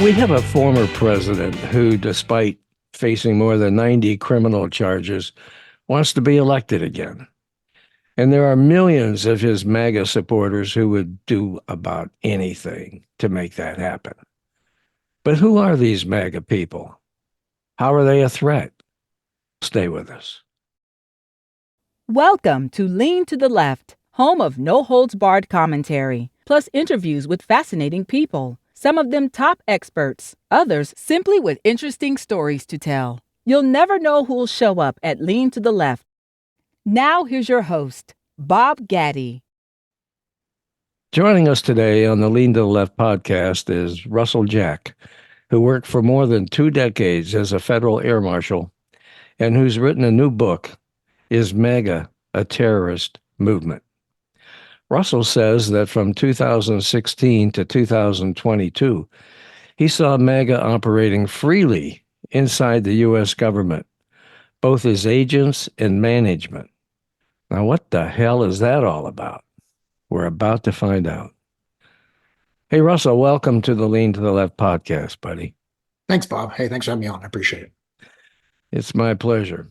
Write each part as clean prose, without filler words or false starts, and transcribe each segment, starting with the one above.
We have a former president who, despite facing more than 90 criminal charges, wants to be elected again. And there are millions of his MAGA supporters who would do about anything to make that happen. But who are these MAGA people? How are they a threat? Stay with us. Welcome to Lean to the Left, home of no-holds-barred commentary, plus interviews with fascinating people. Some of them top experts, others simply with interesting stories to tell. You'll never know who'll show up at Lean to the Left. Now here's your host, Bob Gaddy. Joining us today on the Lean to the Left podcast is Russell Jack, who worked for more than 2 decades as a federal air marshal and who's written a new book, Is MAGA a Terrorist Movement? Russell says that from 2016 to 2022, he saw MAGA operating freely inside the U.S. government, both as agents and management. Now, what the hell is that all about? We're about to find out. Hey, Russell, welcome to the Lean to the Left podcast, buddy. Thanks, Bob. Hey, thanks for having me on. I appreciate it. It's my pleasure.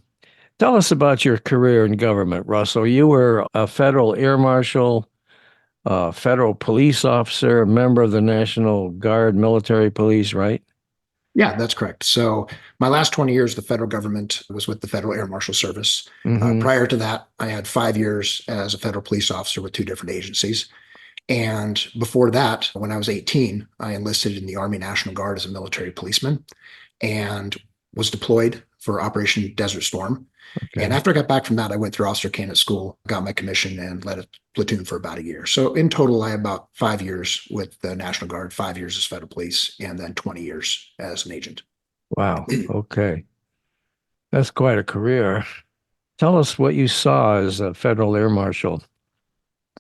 Tell us about your career in government, Russell. You were a federal air marshal, a federal police officer, a member of the National Guard military police, right? Yeah, that's correct. So my last 20 years, the federal government was with the Federal Air Marshal Service. Prior to that, I had 5 years as a federal police officer with 2 different agencies. And before that, when I was 18, I enlisted in the Army National Guard as a military policeman and was deployed for Operation Desert Storm. Okay. And after I got back from that, I went through officer candidate school, got my commission, and led a platoon for about a year. So in total, I had about 5 years with the National Guard, 5 years as federal police, and then 20 years as an agent. Wow. Okay. That's quite a career. Tell us what you saw as a federal air marshal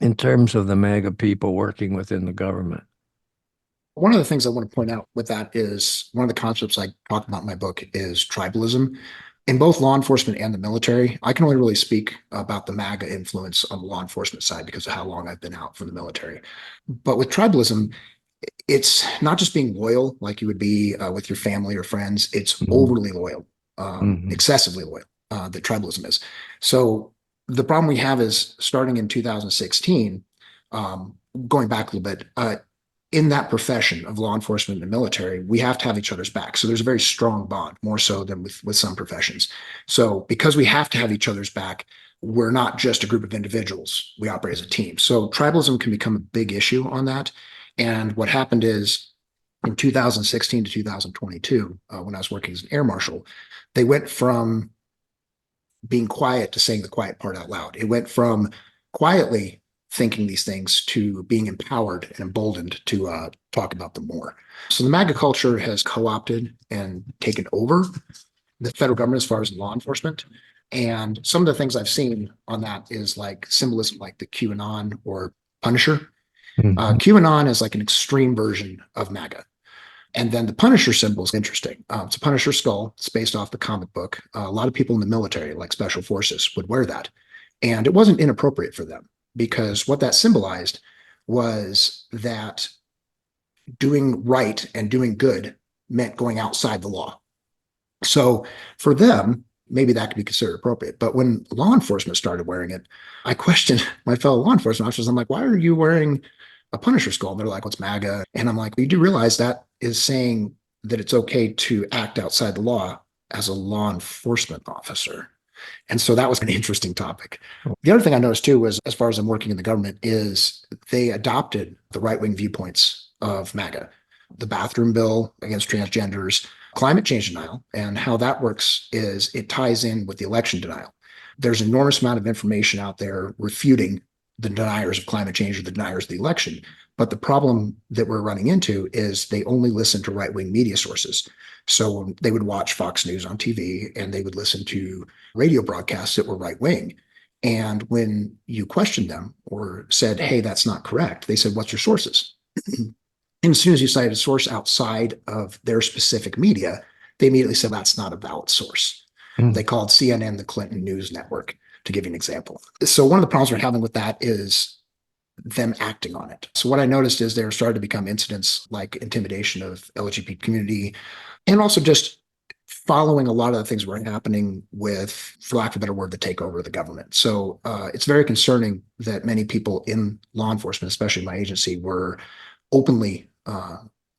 in terms of the MAGA people working within the government. One of the things I want to point out with that is one of the concepts I talk about in my book is tribalism. In both law enforcement and the military, I can only really speak about the MAGA influence on the law enforcement side because of how long I've been out from the military. But with tribalism, it's not just being loyal like you would be with your family or friends. It's overly loyal, excessively loyal, that tribalism is. So the problem we have is starting in 2016, going back a little bit, in that profession of law enforcement and the military, we have to have each other's back. So there's a very strong bond, more so than with some professions. So because we have to have each other's back, we're not just a group of individuals. We operate as a team. So tribalism can become a big issue on that. And what happened is in 2016 to 2022, when I was working as an air marshal, they went from being quiet to saying the quiet part out loud. It went from quietly thinking these things to being empowered and emboldened to talk about them more. So the MAGA culture has co-opted and taken over the federal government as far as law enforcement. And some of the things I've seen on that is like symbolism like the QAnon or Punisher. QAnon is like an extreme version of MAGA. And then the Punisher symbol is interesting. It's a Punisher skull. It's based off the comic book. A lot of people in the military, like special forces, would wear that. And it wasn't inappropriate for them, because what that symbolized was that doing right and doing good meant going outside the law. So for them, maybe that could be considered appropriate. But when law enforcement started wearing it, I questioned my fellow law enforcement officers. I'm like, why are you wearing a Punisher skull? And they're like, what's MAGA? And I'm like, you do realize that is saying that it's okay to act outside the law as a law enforcement officer. And so that was an interesting topic. The other thing I noticed too was, as far as I'm working in the government, is they adopted the right-wing viewpoints of MAGA, the bathroom bill against transgenders, climate change denial. And how that works is it ties in with the election denial. There's an enormous amount of information out there refuting the deniers of climate change or the deniers of the election. But the problem that we're running into is they only listen to right-wing media sources. So they would watch Fox News on TV and they would listen to radio broadcasts that were right-wing. And when you questioned them or said, hey, that's not correct, they said, what's your sources? And as soon as you cited a source outside of their specific media, they immediately said that's not a valid source. They called CNN the Clinton News Network, to give you an example. So one of the problems we're having with that is them acting on it. So what I noticed is there started to become incidents like intimidation of LGBT community, and also just following a lot of the things that were happening with, for lack of a better word, the takeover of the government. So it's very concerning that many people in law enforcement, especially my agency, were openly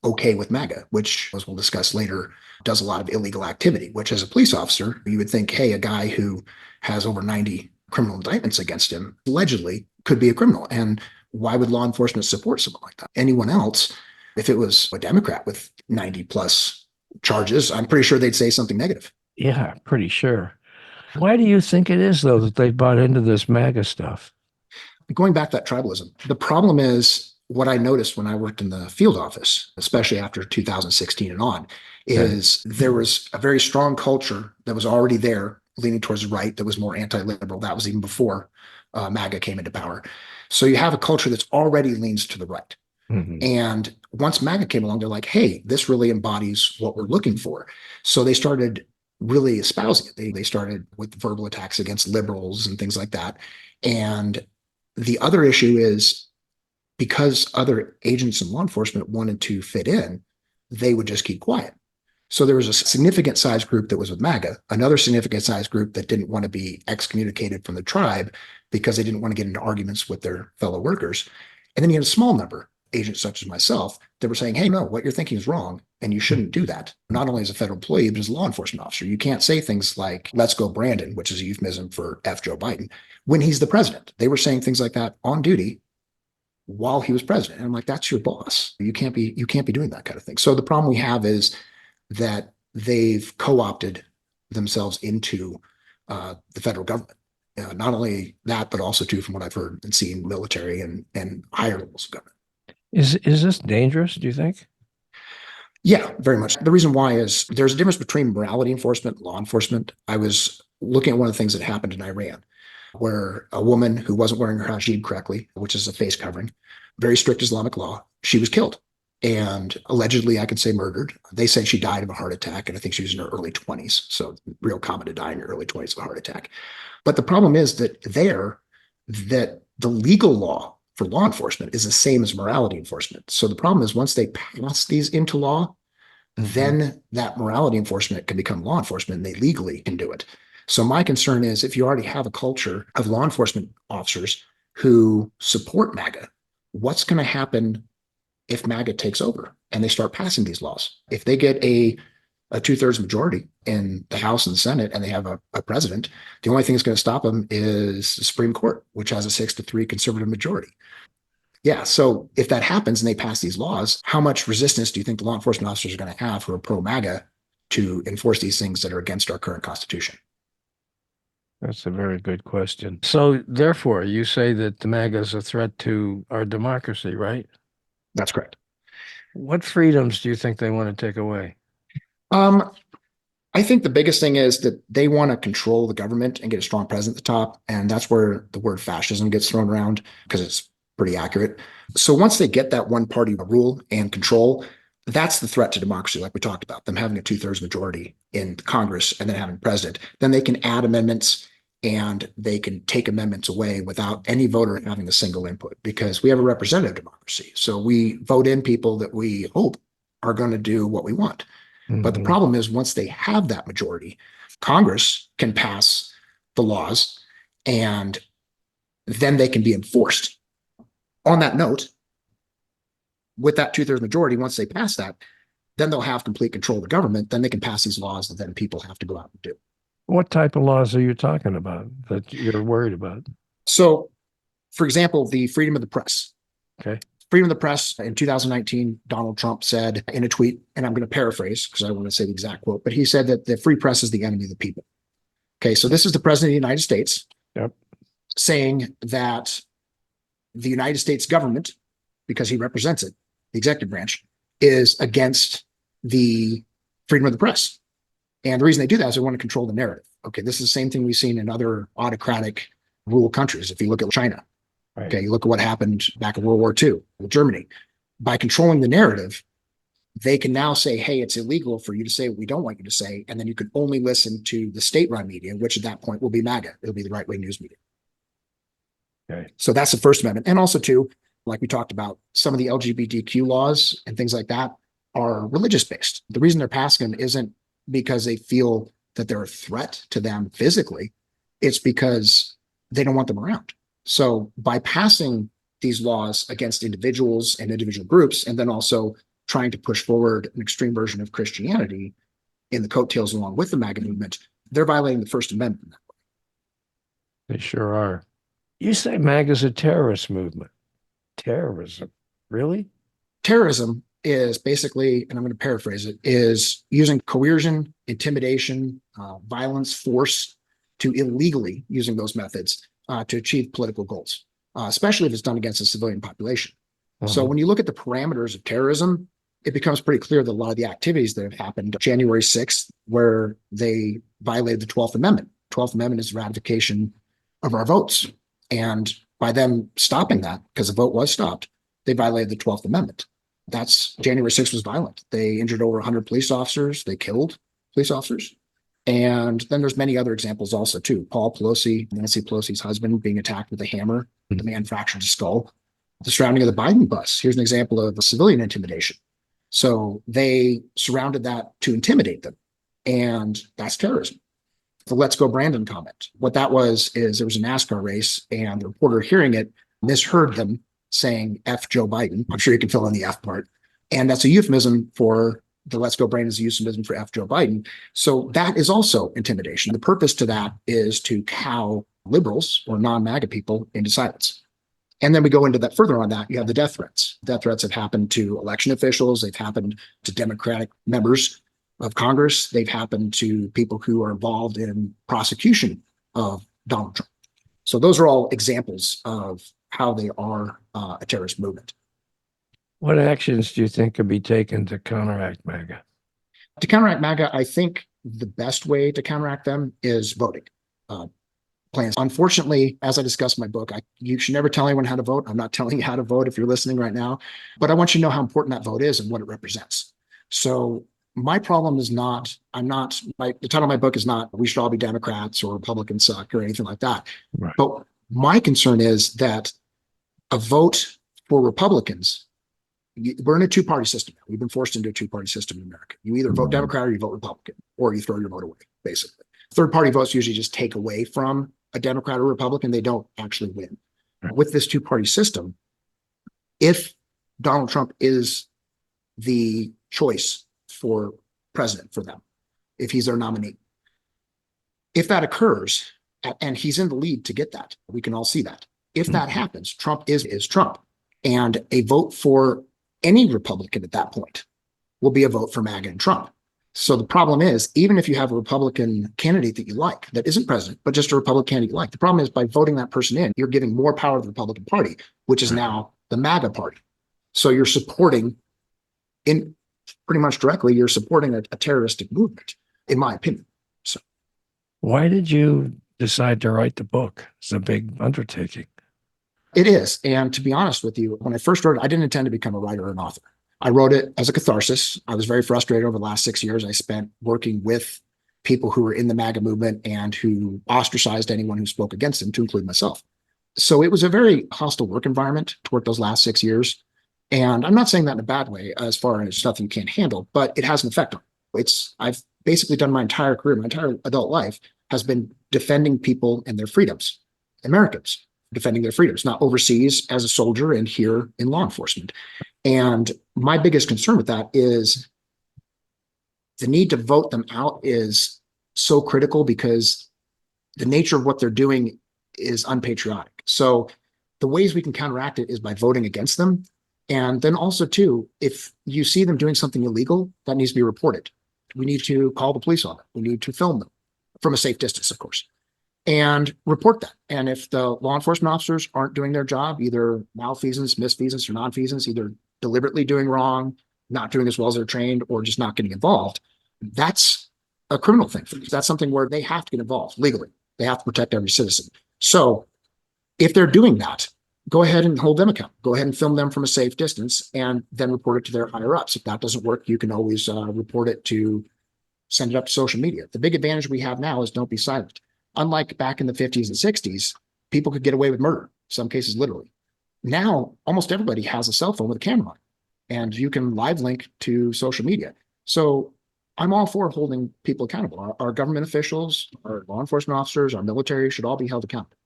okay with MAGA, which, as we'll discuss later, does a lot of illegal activity, which as a police officer, you would think, hey, a guy who has over 90 criminal indictments against him allegedly could be a criminal. And why would law enforcement support someone like that? Anyone else, if it was a Democrat with 90 plus charges, I'm pretty sure they'd say something negative. Yeah, pretty sure. Why do you think it is, though, that they bought into this MAGA stuff? Going back to that tribalism, the problem is what I noticed when I worked in the field office, especially after 2016 and on, is there was a very strong culture that was already there leaning towards the right that was more anti-liberal. That was even before MAGA came into power. So you have a culture that's already leans to the right. Mhm. And once MAGA came along, they're like, hey, this really embodies what we're looking for. So they started really espousing it. They started with verbal attacks against liberals and things like that. And the other issue is because other agents in law enforcement wanted to fit in, they would just keep quiet. So there was a significant size group that was with MAGA, another significant size group that didn't want to be excommunicated from the tribe because they didn't want to get into arguments with their fellow workers. And then you had a small number, agents such as myself, that were saying, hey, no, what you're thinking is wrong, and you shouldn't do that. Not only as a federal employee, but as a law enforcement officer. You can't say things like, let's go Brandon, which is a euphemism for F. Joe Biden, when he's the president. They were saying things like that on duty while he was president. And I'm like, that's your boss. You can't be doing that kind of thing. So the problem we have is that they've co-opted themselves into the federal government. Not only that, but also too, from what I've heard and seen, military and higher levels of government. Is this dangerous, do you think? Yeah, very much. The reason why is there's a difference between morality enforcement and law enforcement. I was looking at one of the things that happened in Iran, where a woman who wasn't wearing her hijab correctly, which is a face covering, very strict Islamic law, she was killed. And allegedly, I could say murdered. They said she died of a heart attack, and I think she was in her early 20s. So real common to die in your early 20s of a heart attack. But the problem is that that the legal law for law enforcement is the same as morality enforcement. So the problem is once they pass these into law, then that morality enforcement can become law enforcement and they legally can do it. So my concern is if you already have a culture of law enforcement officers who support MAGA, what's going to happen if MAGA takes over and they start passing these laws? If they get a 2/3 majority in the House and the Senate and they have a president, the only thing that's going to stop them is the Supreme Court, which has a 6-3 conservative majority. Yeah, so if that happens and they pass these laws, how much resistance do you think the law enforcement officers are going to have who are pro-MAGA to enforce these things that are against our current Constitution? That's a very good question. So therefore, you say that the MAGA is a threat to our democracy, right? That's correct. What freedoms do you think they want to take away? I think the biggest thing is that they want to control the government and get a strong president at the top. And that's where the word fascism gets thrown around because it's pretty accurate. So once they get that one party rule and control, that's the threat to democracy, like we talked about, them having a 2/3 majority in Congress and then having a president. Then they can add amendments and they can take amendments away without any voter having a single input because we have a representative democracy. So we vote in people that we hope are going to do what we want. But the problem is once they have that majority, Congress can pass the laws and then they can be enforced. On that note, with that 2/3 majority, once they pass that, then they'll have complete control of the government. Then they can pass these laws that then people have to go out and do. What type of laws are you talking about that you're worried about? So, for example, the freedom of the press. Okay. Freedom of the press in 2019, Donald Trump said in a tweet, and I'm going to paraphrase because I don't want to say the exact quote, but he said that the free press is the enemy of the people. Okay, so this is the president of the United States saying that the United States government, because he represents it, the executive branch, is against the freedom of the press. And the reason they do that is they want to control the narrative. Okay, this is the same thing we've seen in other autocratic rule countries. If you look at China, okay, you look at what happened back in World War II with Germany. By controlling the narrative, they can now say, hey, it's illegal for you to say what we don't want you to say. And then you can only listen to the state-run media, which at that point will be MAGA. It'll be the right-wing news media. Okay. So that's the First Amendment. And also, too, like we talked about, some of the LGBTQ laws and things like that are religious based. The reason they're passing them isn't because they feel that they're a threat to them physically, it's because they don't want them around. So by passing these laws against individuals and individual groups, and then also trying to push forward an extreme version of Christianity in the coattails along with the MAGA movement, they're violating the First Amendment. They sure are. You say MAGA's a terrorist movement. Terrorism. Really? Terrorism is basically, and I'm going to paraphrase it, is using coercion, intimidation, violence, force to illegally using those methods to achieve political goals, especially if it's done against a civilian population. So when you look at the parameters of terrorism, it becomes pretty clear that a lot of the activities that have happened January 6th, where they violated the 12th Amendment. 12th Amendment is ratification of our votes. And by them stopping that, because the vote was stopped, they violated the 12th Amendment. That's January 6th was violent. They injured over 100 police officers. They killed police officers. And then there's many other examples also too. Paul Pelosi, Nancy Pelosi's husband, being attacked with a hammer. The man fractured his skull. The surrounding of the Biden bus. Here's an example of a civilian intimidation. So they surrounded that to intimidate them. And that's terrorism. The Let's Go Brandon comment. What that was is there was a NASCAR race and the reporter hearing it misheard them saying F Joe Biden. I'm sure you can fill in the F part. And that's a euphemism for the Let's Go Brandon is a euphemism for F Joe Biden. So that is also intimidation. The purpose to that is to cow liberals or non-MAGA people into silence. And then we go into that further on that. You have the death threats. Death threats have happened to election officials. They've happened to Democratic members of Congress. They've happened to people who are involved in prosecution of Donald Trump. So those are all examples of how they are a terrorist movement. What actions do you think could be taken to counteract MAGA? To counteract MAGA, I think the best way to counteract them is voting. Plans. Unfortunately, as I discussed in my book, you should never tell anyone how to vote. I'm not telling you how to vote if you're listening right now, but I want you to know how important that vote is and what it represents. So my problem is not, the title of my book is not, we should all be Democrats or Republicans suck or anything like that. Right. But my concern is that a vote for Republicans, we're in a two-party system. We've been forced into a two-party system in America. You either vote Democrat or you vote Republican, or you throw your vote away, basically. Third-party votes usually just take away from a Democrat or Republican. They don't actually win. Right. With this two-party system, if Donald Trump is the choice for president for them, if he's their nominee, if that occurs, and he's in the lead to get that, we can all see that. If that happens, Trump is Trump. And a vote for any Republican at that point will be a vote for MAGA and Trump. So the problem is, even if you have a Republican candidate that you like, that isn't president, but just a Republican candidate you like, the problem is by voting that person in, you're giving more power to the Republican Party, which is now the MAGA Party. So you're supporting, in pretty much directly, you're supporting a terroristic movement, in my opinion. So why did you decide to write the book? It's a big undertaking. it is. And to be honest with you, when I first wrote it, I didn't intend to become a writer or an author. I wrote it as a catharsis. I was very frustrated over the last 6 years. I spent working with people who were in the MAGA movement and who ostracized anyone who spoke against them, to include myself. So it was a very hostile work environment to work those last 6 years. And I'm not saying that in a bad way, as far as stuff you can't handle, but it has an effect on me. I've basically done my entire career, my entire adult life has been defending people and their freedoms, Americans defending their freedoms, not overseas as a soldier and here in law enforcement. And my biggest concern with that is the need to vote them out is so critical because the nature of what they're doing is unpatriotic. So the ways we can counteract it is by voting against them. And then also too, if you see them doing something illegal, that needs to be reported. We need to call the police on them. We need to film them from a safe distance, of course, and report that. And if the law enforcement officers aren't doing their job, either malfeasance, misfeasance, or nonfeasance, either deliberately doing wrong, not doing as well as they're trained, or just not getting involved, that's a criminal thing. That's something where they have to get involved legally. They have to protect every citizen. So if they're doing that, go ahead and hold them accountable. Go ahead and film them from a safe distance and then report it to their higher ups. If that doesn't work, you can always send it up to social media. The big advantage we have now is don't be silent. Unlike back in the 50s and 60s, people could get away with murder. some cases literally. Now, almost everybody has a cell phone with a camera on it, and you can live link to social media. So I'm all for holding people accountable. Our government officials, our law enforcement officers, our military should all be held accountable.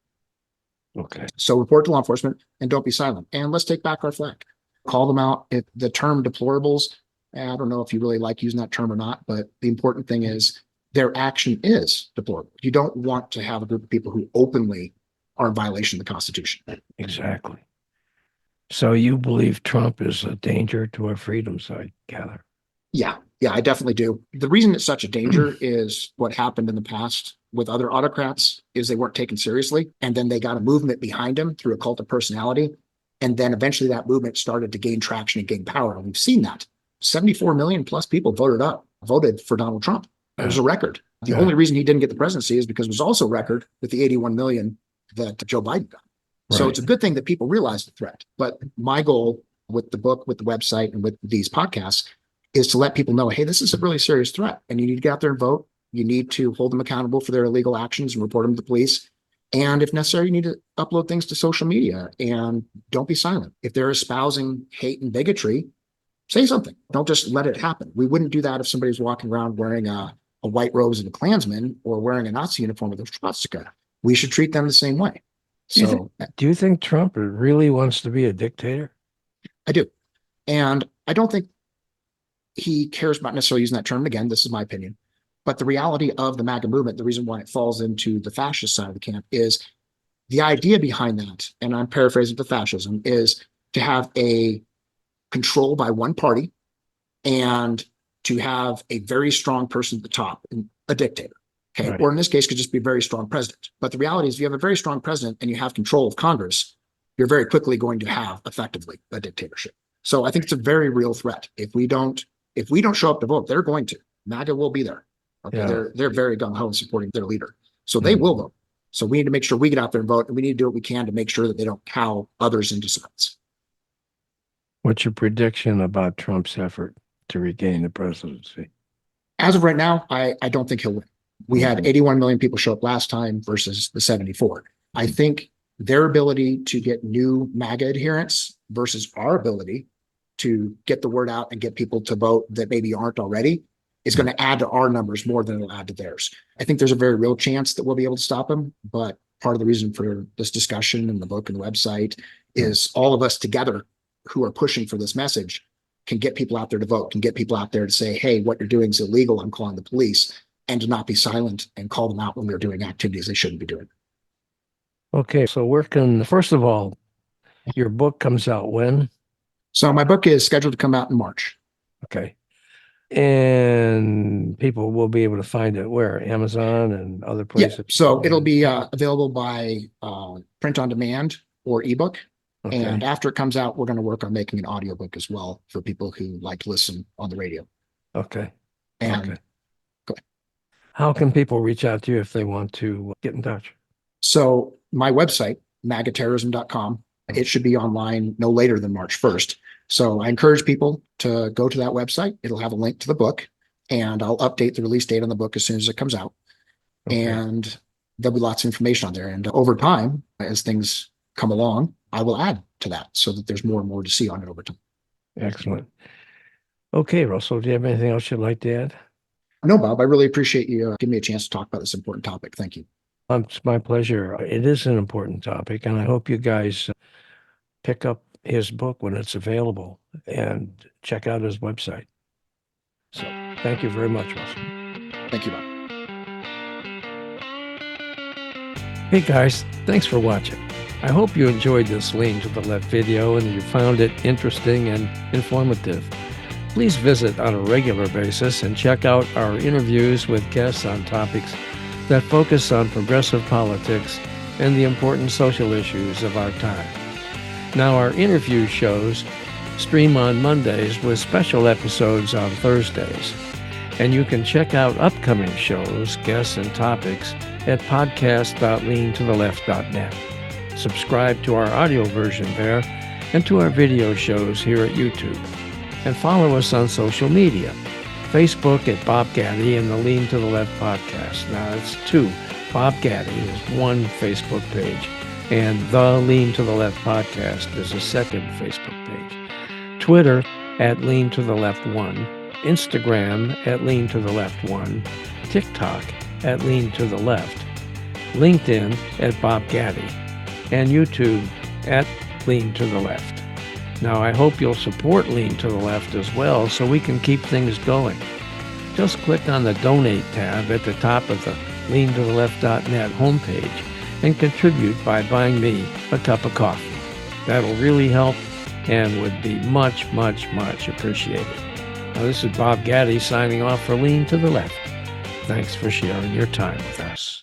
Okay. So report to law enforcement and don't be silent. And let's take back our flag. Call them out. If the term deplorables, I don't know if you really like using that term or not, but the important thing is their action is deplorable. You don't want to have a group of people who openly are in violation of the Constitution. Exactly. So you believe Trump is a danger to our freedoms, I gather. Yeah, I definitely do. The reason it's such a danger is what happened in the past with other autocrats is they weren't taken seriously. And then they got a movement behind them through a cult of personality. And then eventually that movement started to gain traction and gain power. And we've seen that. 74 million plus people voted for Donald Trump. It was a record. The only reason he didn't get the presidency is because it was also a record with the 81 million that Joe Biden got. So it's a good thing that people realize the threat. But my goal with the book, with the website, and with these podcasts is to let people know, hey, this is a really serious threat, and you need to get out there and vote. You need to hold them accountable for their illegal actions and report them to the police. And if necessary, you need to upload things to social media and don't be silent. If they're espousing hate and bigotry, say something. Don't just let it happen. We wouldn't do that if somebody's walking around wearing a white rose and a Klansman or wearing a Nazi uniform with a swastika. We should treat them the same way. So do you think Trump really wants to be a dictator? I do. And I don't think he cares about necessarily using that term. Again, this is my opinion. But the reality of the MAGA movement, the reason why it falls into the fascist side of the camp is the idea behind that, and I'm paraphrasing the fascism, is to have a control by one party and to have a very strong person at the top, a dictator. Okay. Right. Or in this case, could just be a very strong president. But the reality is if you have a very strong president and you have control of Congress, you're very quickly going to have effectively a dictatorship. So I think it's a very real threat. If we don't show up to vote, they're going to. MAGA will be there. Okay. Yeah. They're very gung-ho in supporting their leader. So they will vote. So we need to make sure we get out there and vote, and we need to do what we can to make sure that they don't cow others into silence. What's your prediction about Trump's effort to regain the presidency? As of right now, I don't think he'll win. We had 81 million people show up last time versus the 74. I think their ability to get new MAGA adherents versus our ability to get the word out and get people to vote that maybe aren't already is going to add to our numbers more than it'll add to theirs. I think there's a very real chance that we'll be able to stop him. But part of the reason for this discussion and the book and the website is all of us together who are pushing for this message can get people out there to vote, can get people out there to say, hey, what you're doing is illegal. I'm calling the police. And to not be silent and call them out when they're doing activities they shouldn't be doing. Okay, so first of all, your book comes out when? So my book is scheduled to come out in March. Okay. And people will be able to find it where? Amazon and other places? Yeah, so it'll be available by print on demand or ebook. Okay. And after it comes out, we're going to work on making an audiobook as well for people who like to listen on the radio. Okay. And how can people reach out to you if they want to get in touch? So my website, MAGAterrorism.com, it should be online no later than March 1st. So I encourage people to go to that website. It'll have a link to the book, and I'll update the release date on the book as soon as it comes out. Okay. And there'll be lots of information on there. And over time, as things come along, I will add to that so that there's more and more to see on it over time. Excellent. Okay, Russell, do you have anything else you'd like to add? No, Bob, I really appreciate you giving me a chance to talk about this important topic. Thank you. It's my pleasure. It is an important topic, and I hope you guys pick up his book when it's available and check out his website. So thank you very much, Russell. Thank you, Bob. Hey guys, thanks for watching. I hope you enjoyed this Lean to the Left video and you found it interesting and informative. Please visit on a regular basis and check out our interviews with guests on topics that focus on progressive politics and the important social issues of our time. Now, our interview shows stream on Mondays with special episodes on Thursdays. And you can check out upcoming shows, guests, and topics at podcast.leantotheleft.net. Subscribe to our audio version there and to our video shows here at YouTube. And follow us on social media. Facebook at Bob Gaddy and the Lean to the Left podcast. Now it's two. Bob Gaddy is one Facebook page. And the Lean to the Left podcast is a second Facebook page. Twitter at Lean to the Left 1, Instagram at Lean to the Left 1, TikTok at Lean to the Left, LinkedIn at Bob Gaddy, and YouTube at Lean to the Left. Now, I hope you'll support Lean to the Left as well so we can keep things going. Just click on the Donate tab at the top of the leantotheleft.net homepage and contribute by buying me a cup of coffee. That'll really help and would be much, much, much appreciated. Now, this is Bob Gaddy signing off for Lean to the Left. Thanks for sharing your time with us.